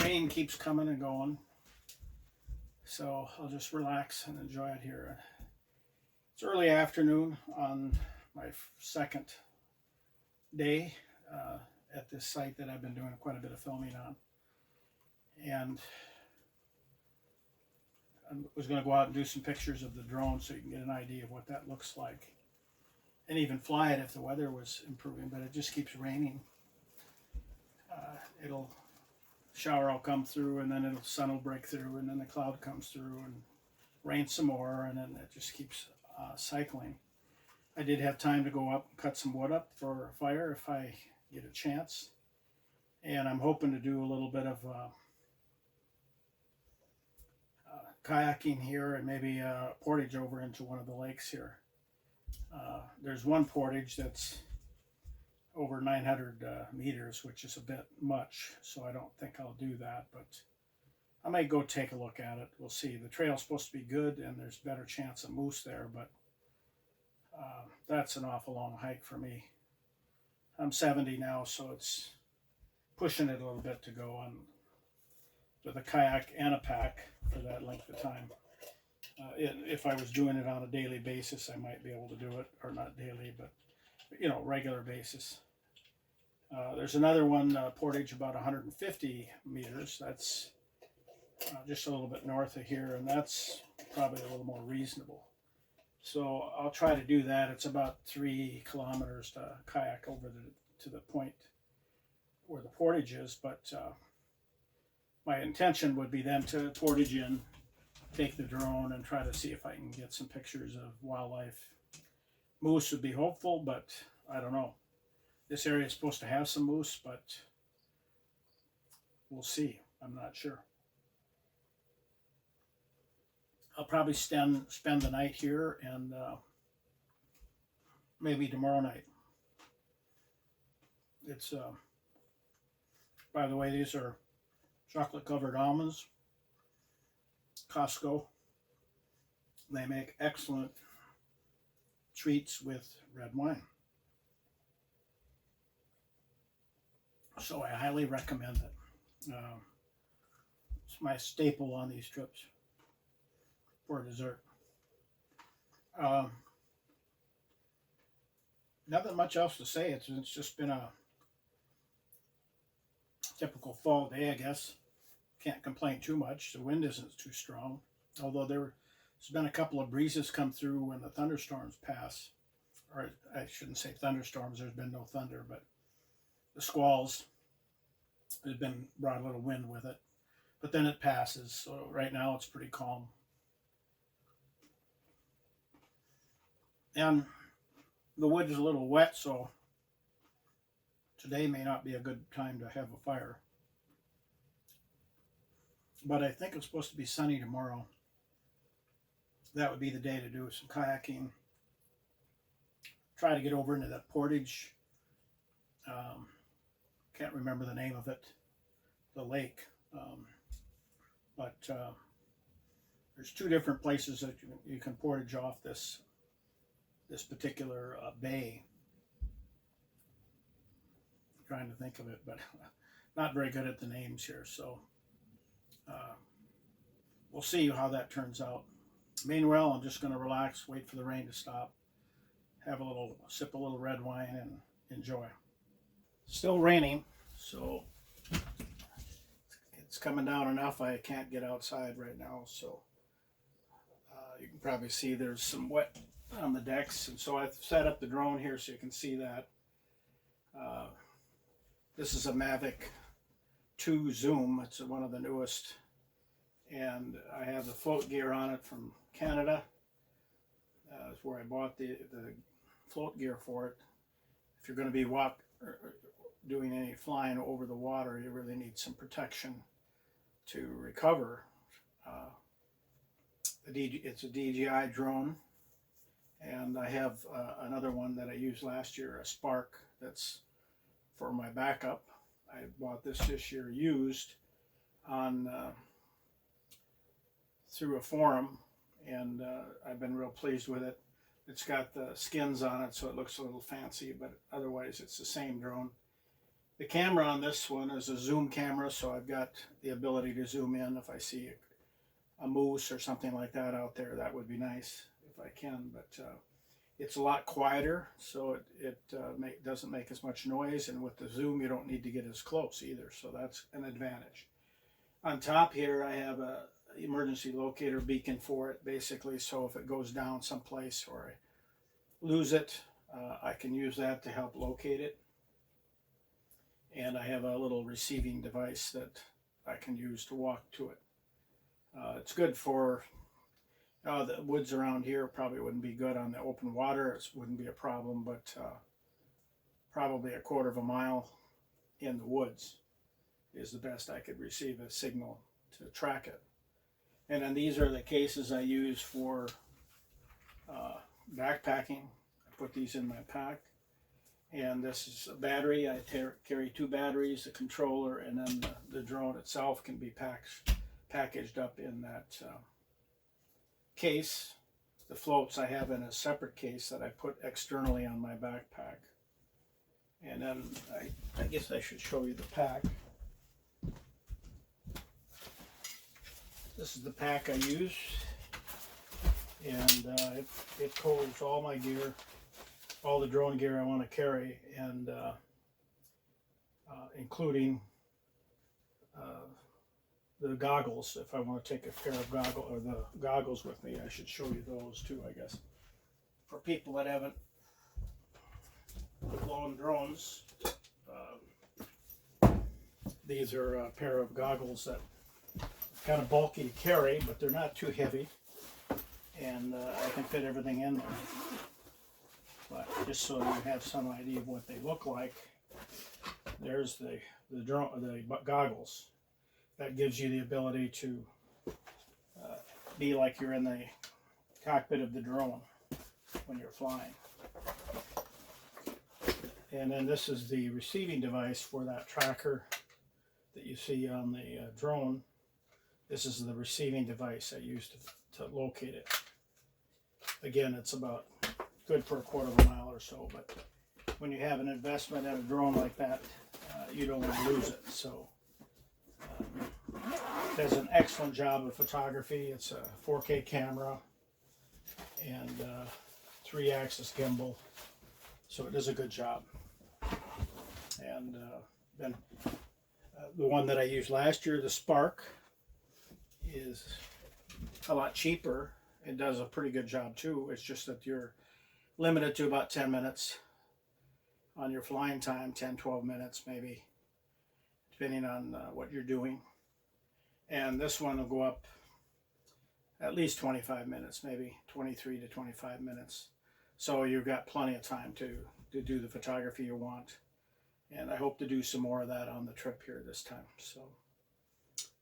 rain keeps coming and going, so I'll just relax and enjoy it here. It's early afternoon on my second day at this site that I've been doing quite a bit of filming on. And I was going to go out and do some pictures of the drone so you can get an idea of what that looks like. And even fly it if the weather was improving, but it just keeps raining. It'll shower will come through, and then the sun will break through, and then the cloud comes through, and rain some more, and then it just keeps cycling. I did have time to go up and cut some wood up for a fire if I get a chance, and I'm hoping to do a little bit of kayaking here and maybe a portage over into one of the lakes here. There's one portage that's over 900 meters, which is a bit much, so I don't think I'll do that, but I might go take a look at it. We'll see. The trail's supposed to be good and there's a better chance of moose there, but that's an awful long hike for me. I'm 70 now, so it's pushing it a little bit to go on with a kayak and a pack for that length of time. If I was doing it on a daily basis, I might be able to do it, or not daily, but regular basis. There's another one, portage about 150 meters. That's just a little bit north of here, and that's probably a little more reasonable. So I'll try to do that. It's about 3 kilometers to kayak over to the point where the portage is, but my intention would be then to portage in, take the drone, and try to see if I can get some pictures of wildlife. Moose would be hopeful, but I don't know. This area is supposed to have some moose, but we'll see. I'm not sure. I'll probably spend the night here and maybe tomorrow night. It's, by the way, these are chocolate covered almonds. Costco. They make excellent treats with red wine. So I highly recommend it. It's my staple on these trips for dessert. Nothing much else to say. It's just been a typical fall day, I guess. Can't complain too much. The wind isn't too strong, although there's been a couple of breezes come through when the thunderstorms pass. Or I shouldn't say thunderstorms, there's been no thunder, but the squalls, there's been brought a little wind with it. But then it passes, so right now it's pretty calm. And the wood is a little wet, so today may not be a good time to have a fire. But I think it's supposed to be sunny tomorrow. That would be the day to do some kayaking. Try to get over into that portage. Can't remember the name of it, the lake. But there's 2 different places that you can portage off this particular bay. I'm trying to think of it, but not very good at the names here, so we'll see how that turns out. Meanwhile, I'm just going to relax, wait for the rain to stop, sip a little red wine, and enjoy. Still raining, so it's coming down enough I can't get outside right now, so you can probably see there's some wet on the decks, and so I've set up the drone here so you can see that. This is a Mavic 2 Zoom. It's one of the newest, and I have the float gear on it from Canada. That's where I bought the float gear for it. If you're going to be doing any flying over the water, you really need some protection to recover. It's a DJI drone, and I have another one that I used last year, a Spark, that's for my backup. I bought this year used on through a forum, and I've been real pleased with it. It's got the skins on it, so it looks a little fancy, but otherwise it's the same drone. The camera on this one is a zoom camera, so I've got the ability to zoom in if I see a moose or something like that out there. That would be nice if I can, but it's a lot quieter, so it doesn't make as much noise, and with the zoom you don't need to get as close either, so that's an advantage. On top here I have a emergency locator beacon for it, basically, so if it goes down someplace or I lose it, I can use that to help locate it. And I have a little receiving device that I can use to walk to it. It's good for the woods around here. Probably wouldn't be good on the open water. It wouldn't be a problem, but probably a quarter of a mile in the woods is the best I could receive a signal to track it. And then these are the cases I use for backpacking. I put these in my pack. And this is a battery. I carry 2 batteries, a controller, and then the drone itself can be packaged up in that case. The floats I have in a separate case that I put externally on my backpack. And then I guess I should show you the pack. This is the pack I use, and it holds all my gear, all the drone gear I want to carry, and including the goggles. If I want to take a pair of goggles with me, I should show you those too, I guess. For people that haven't flown drones, these are a pair of goggles that kind of bulky to carry, but they're not too heavy, and I can fit everything in there. But just so you have some idea of what they look like, there's the goggles. That gives you the ability to be like you're in the cockpit of the drone when you're flying. And then this is the receiving device for that tracker that you see on the drone. This is the receiving device I use to locate it. Again, it's about good for a quarter of a mile or so, but when you have an investment in a drone like that, you don't want to lose it. So it does an excellent job of photography. It's a 4K camera and 3-axis gimbal, so it does a good job. And then the one that I used last year, the Spark, is a lot cheaper. It does a pretty good job too. It's just that you're limited to about 10 minutes on your flying time, 10-12 minutes maybe, depending on what you're doing. And this one will go up at least 25 minutes, maybe 23 to 25 minutes. So you've got plenty of time to do the photography you want. And I hope to do some more of that on the trip here this time. So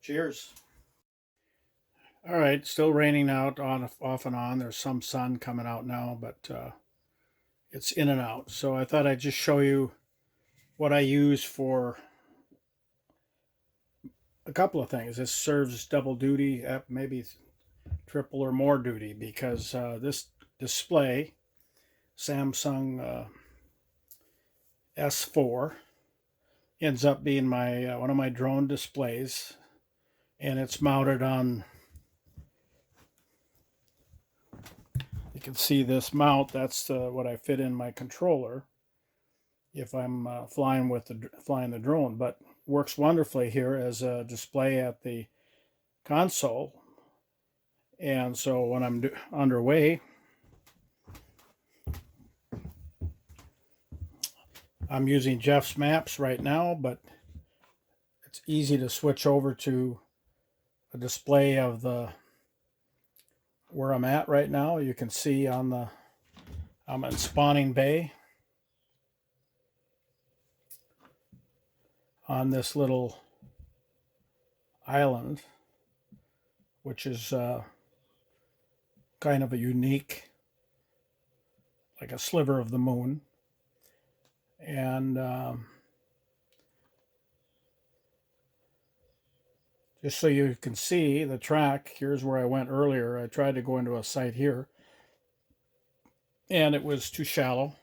cheers. All right, still raining out off and on. There's some sun coming out now, but it's in and out. So I thought I'd just show you what I use for a couple of things. This serves double duty, maybe triple or more duty, because this display, Samsung S4, ends up being my one of my drone displays, and it's mounted on. You can see this mount. That's what I fit in my controller if I'm flying the drone. But works wonderfully here as a display at the console. And so when I'm underway, I'm using Jeff's maps right now, but it's easy to switch over to a display of where I'm at right now. You can see I'm in Spawning Bay on this little island, which is kind of a unique, like a sliver of the moon. And just so you can see the track, here's where I went earlier. I tried to go into a site here, and it was too shallow.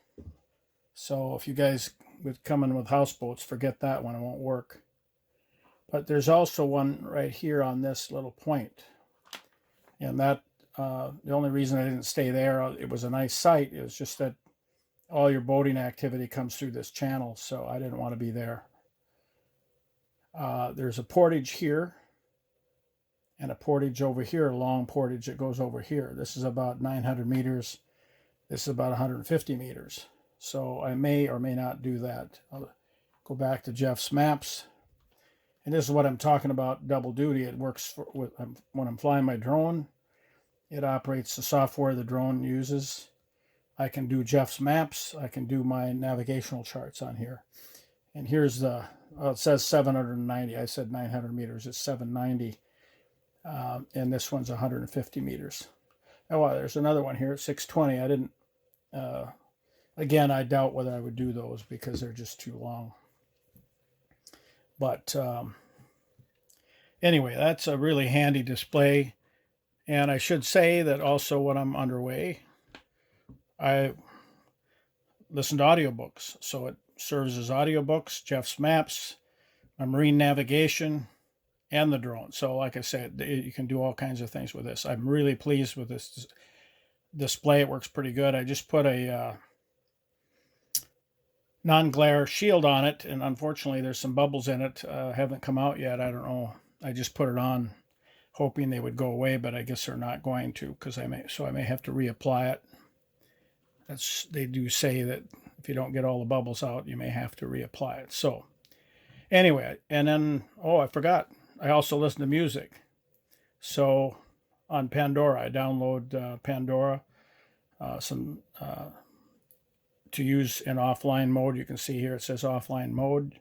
So if you guys with coming with houseboats, forget that one, it won't work. But there's also one right here on this little point. And that, the only reason I didn't stay there, it was a nice site. It was just that all your boating activity comes through this channel, so I didn't want to be there. There's a portage here and a portage over here, a long portage that goes over here. This is about 900 meters. This is about 150 meters. So I may or may not do that. I'll go back to Jeff's maps. And this is what I'm talking about, double duty. It works when I'm flying my drone. It operates the software the drone uses. I can do Jeff's maps. I can do my navigational charts on here. And here's the, it says 790. I said 900 meters. It's 790. And this one's 150 meters. Oh, well, there's another one here at 620. I didn't, again, I doubt whether I would do those because they're just too long. But anyway, that's a really handy display. And I should say that also when I'm underway, I listen to audiobooks. So it serves as audiobooks, Jeff's maps, my marine navigation, and the drone. So like I said, you can do all kinds of things with this. I'm really pleased with this display. It works pretty good. I just put a non-glare shield on it, and unfortunately there's some bubbles in it. Haven't come out yet. I don't know. I just put it on hoping they would go away, but I guess they're not going to, because I may have to reapply it. They do say that if you don't get all the bubbles out, you may have to reapply it. So anyway, and then, I forgot. I also listen to music. So on Pandora, I download Pandora, to use in offline mode. You can see here it says offline mode.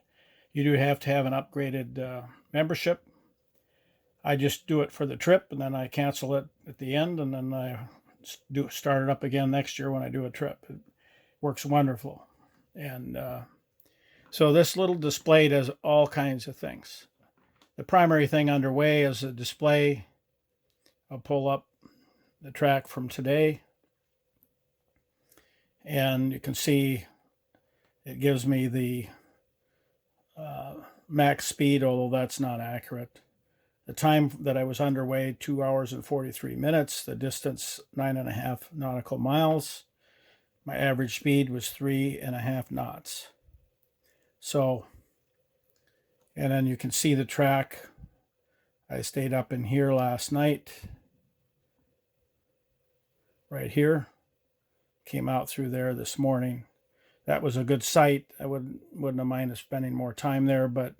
You do have to have an upgraded membership. I just do it for the trip, and then I cancel it at the end, and then I start it up again next year when I do a trip. It works wonderful. And so this little display does all kinds of things. The primary thing underway is a display. I'll pull up the track from today, and you can see it gives me the max speed, although that's not accurate. The time that I was underway, 2 hours and 43 minutes. The distance, 9.5 nautical miles. My average speed was 3.5 knots. So, and then you can see the track. I stayed up in here last night. Right here. Came out through there this morning. That was a good site. I wouldn't have minded spending more time there, but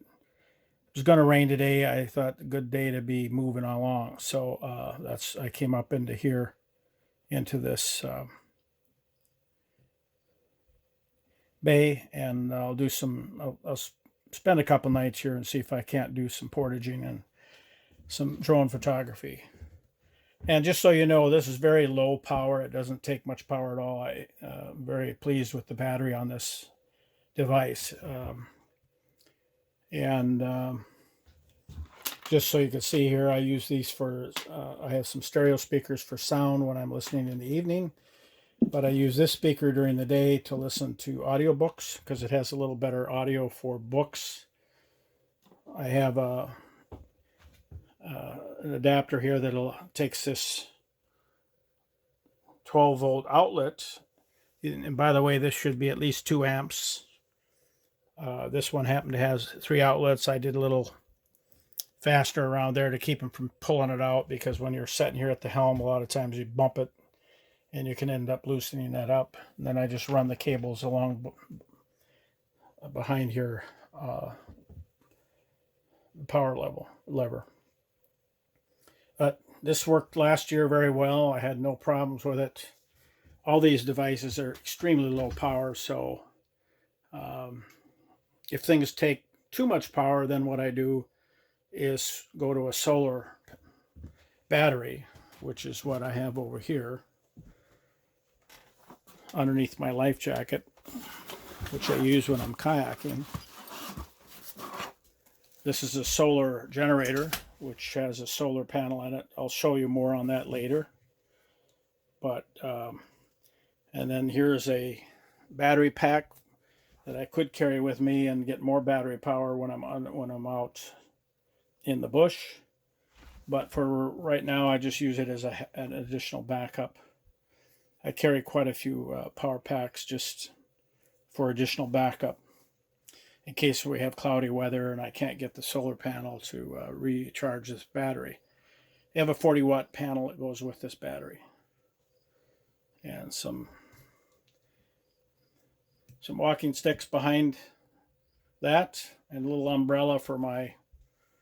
it was going to rain today. I thought a good day to be moving along. So I came up into here, into this bay, and I'll spend a couple nights here and see if I can't do some portaging and some drone photography. And just so you know, this is very low power. It doesn't take much power at all. I'm very pleased with the battery on this device. Just so you can see here, I use these for, I have some stereo speakers for sound when I'm listening in the evening. But I use this speaker during the day to listen to audiobooks because it has a little better audio for books. I have an adapter here that takes this 12-volt outlet. And by the way, this should be at least 2 amps. This one happened to have 3 outlets. I did a little faster around there to keep them from pulling it out, because when you're sitting here at the helm, a lot of times you bump it and you can end up loosening that up. And then I just run the cables along behind here, power lever. But this worked last year very well. I had no problems with it. All these devices are extremely low power, so if things take too much power, then what I do is go to a solar battery, which is what I have over here underneath my life jacket, which I use when I'm kayaking. This is a solar generator, which has a solar panel in it. I'll show you more on that later. But and then here's a battery pack that I could carry with me and get more battery power when I'm out in the bush. But for right now, I just use it as an additional backup. I carry quite a few power packs just for additional backup in case we have cloudy weather and I can't get the solar panel to recharge this battery. They have a 40-watt panel that goes with this battery, and some walking sticks behind that, and a little umbrella for my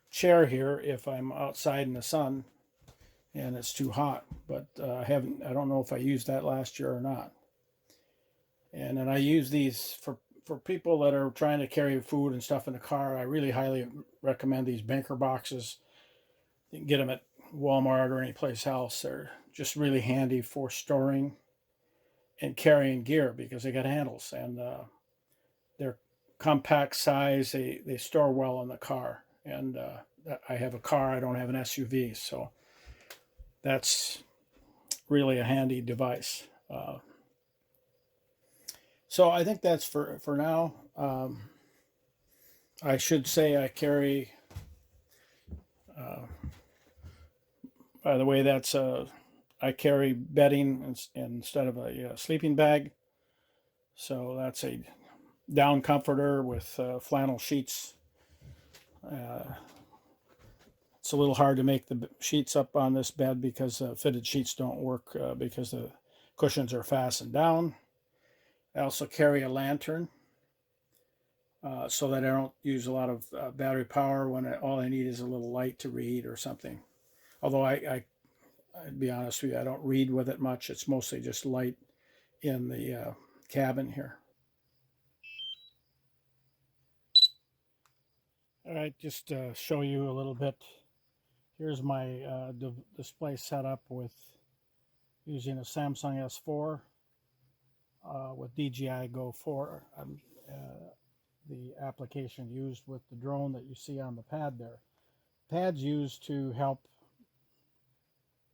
chair here if I'm outside in the sun and it's too hot. But I don't know if I used that last year or not. And then I use these for people that are trying to carry food and stuff in the car. I really highly recommend these banker boxes. You can get them at Walmart or any place else. They're just really handy for storing and carrying gear because they got handles, and they're compact size. They store well in the car. And I have a car. I don't have an SUV, so that's really a handy device. So I think that's for now. I should say I carry. By the way, that's I carry bedding instead of a sleeping bag. So that's a down comforter with flannel sheets. It's a little hard to make the sheets up on this bed because fitted sheets don't work because the cushions are fastened down. I also carry a lantern so that I don't use a lot of battery power when all I need is a little light to read or something. Although I'd be honest with you, I don't read with it much. It's mostly just light in the cabin here. All right, just to show you a little bit. Here's my display setup with using a Samsung S4 with DJI Go 4. The application used with the drone that you see on the pad there. Pad's used to help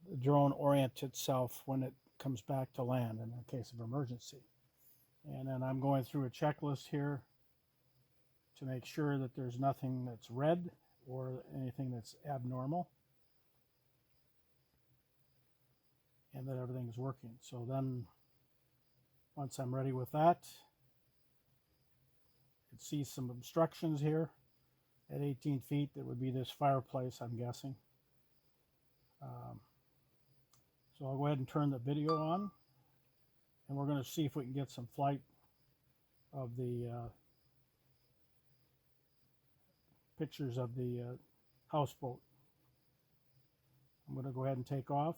the drone orient itself when it comes back to land in the case of emergency. And then I'm going through a checklist here to make sure that there's nothing that's red or anything that's abnormal, and that everything is working. So then once I'm ready with that, it sees some obstructions here at 18 feet. That would be this fireplace, I'm guessing. So I'll go ahead and turn the video on, and we're going to see if we can get some flight of the pictures of the houseboat. I'm going to go ahead and take off.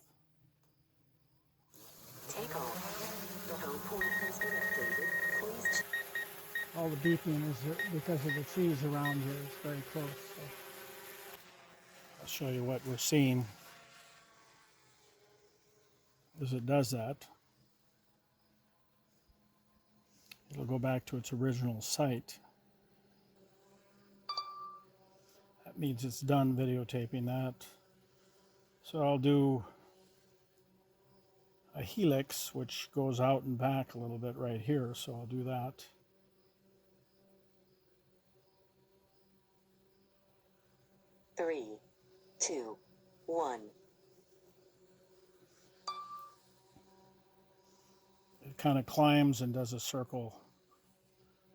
Take off. The home point has been updated. Please. All the beeping is because of the trees around here. It's very close. So I'll show you what we're seeing as it does that. It'll go back to its original site. That means it's done videotaping that. So I'll do a helix, which goes out and back a little bit right here. So I'll do that. Three, two, one. It kind of climbs and does a circle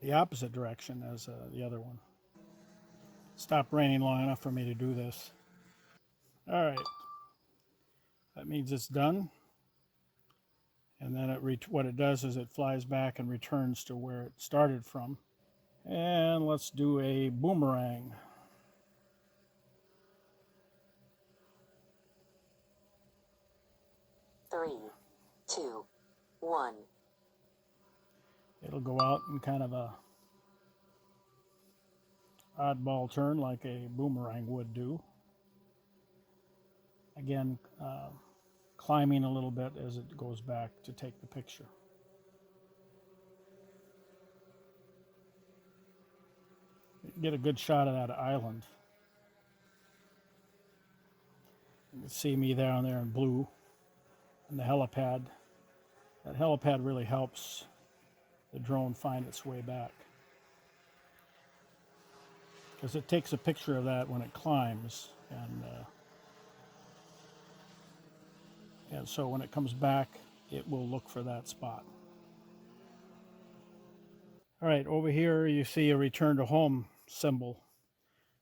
the opposite direction as the other one. Stopped raining long enough for me to do this. All right. That means it's done. And then what it does is it flies back and returns to where it started from. And let's do a boomerang. Three, two, one. It'll go out in kind of a oddball turn like a boomerang would do. Again, climbing a little bit as it goes back to take the picture. Get a good shot of that island. You can see me down there in blue and the helipad. That helipad really helps the drone find its way back. because it takes a picture of that when it climbs, and so when it comes back, it will look for that spot. All right, over here you see a return to home symbol,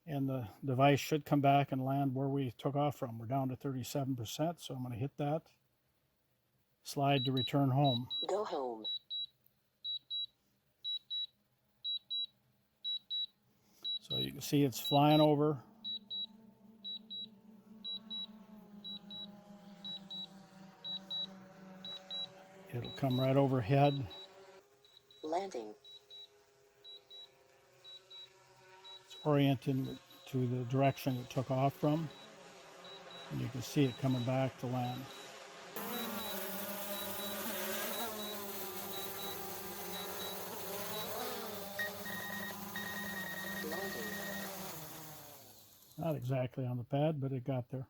and the device should come back and land where we took off from. We're down to 37%, so I'm going to hit that. Slide to return home. Go home. So you can see it's flying over. It'll come right overhead. Landing. It's oriented to the direction it took off from. And you can see it coming back to land. Landing. Not exactly on the pad, but it got there.